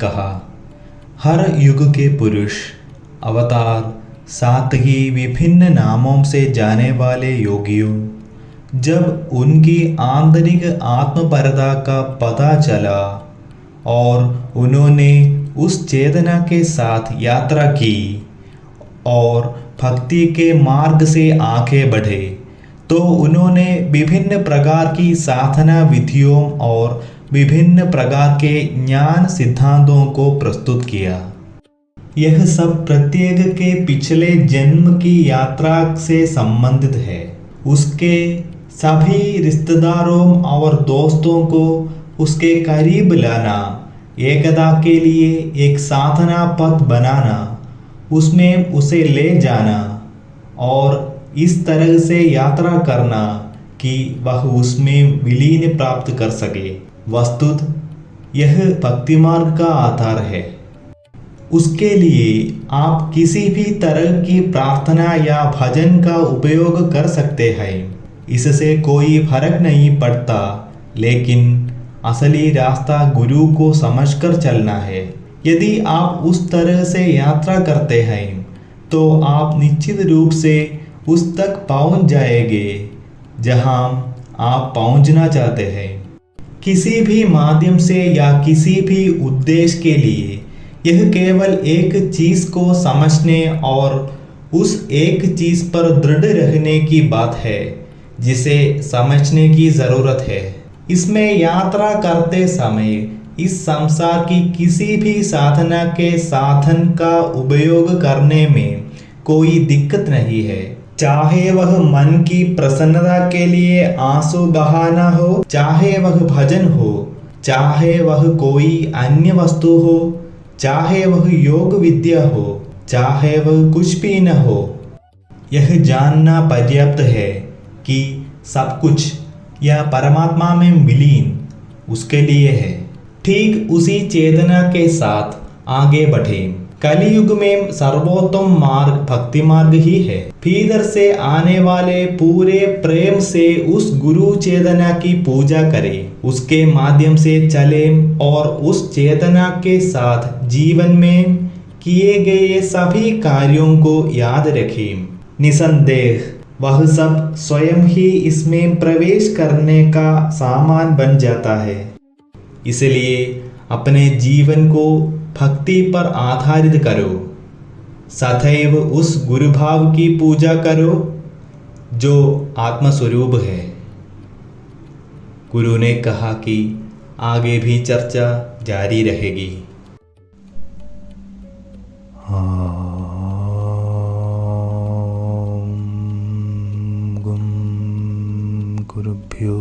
कहा, हर युग के पुरुष, अवतार, साथ ही विभिन्न नामों से जाने वाले योगियों, जब उनकी आंतरिक आत्मपरता का पता चला और उन्होंने उस चेतना के साथ यात्रा की और भक्ति के मार्ग से आगे बढ़े, तो उन्होंने विभिन्न प्रकार की साधना विधियों और विभिन्न प्रकार के ज्ञान सिद्धांतों को प्रस्तुत किया। यह सब प्रत्येक के पिछले जन्म की यात्रा से संबंधित है। उसके सभी रिश्तेदारों और दोस्तों को उसके करीब लाना, एकता के लिए एक साधना पथ बनाना, उसमें उसे ले जाना और इस तरह से यात्रा करना कि वह उसमें विलीन प्राप्त कर सके। वस्तुतः यह भक्ति मार्ग का आधार है। उसके लिए आप किसी भी तरह की प्रार्थना या भजन का उपयोग कर सकते हैं, इससे कोई फर्क नहीं पड़ता, लेकिन असली रास्ता गुरु को समझकर चलना है। यदि आप उस तरह से यात्रा करते हैं तो आप निश्चित रूप से उस तक पहुंच जाएंगे जहां आप पहुंचना चाहते हैं। किसी भी माध्यम से या किसी भी उद्देश्य के लिए यह केवल एक चीज को समझने और उस एक चीज पर दृढ़ रहने की बात है जिसे समझने की जरूरत है। इसमें यात्रा करते समय इस संसार की किसी भी साधना के साधन का उपयोग करने में कोई दिक्कत नहीं है, चाहे वह मन की प्रसन्नता के लिए आंसू बहाना हो, चाहे वह भजन हो, चाहे वह कोई अन्य वस्तु हो, चाहे वह योग विद्या हो, चाहे वह कुछ भी न हो। यह जानना पर्याप्त है कि सब कुछ यह परमात्मा में विलीन उसके लिए है। ठीक उसी चेतना के साथ आगे बढ़ें। कलियुग में सर्वोत्तम मार्ग भक्ति मार्ग ही है। भीतर से आने वाले पूरे प्रेम से उस गुरु चेतना की पूजा करें, उसके माध्यम से चलें और उस चेतना के साथ जीवन में किए गए सभी कार्यों को याद रखें। निसंदेह वह सब स्वयं ही इसमें प्रवेश करने का सामान बन जाता है। इसलिए अपने जीवन को भक्ति पर आधारित करो। सदैव उस गुरु भाव की पूजा करो जो आत्मस्वरूप है। गुरु ने कहा कि आगे भी चर्चा जारी रहेगी। गुरुभ्यो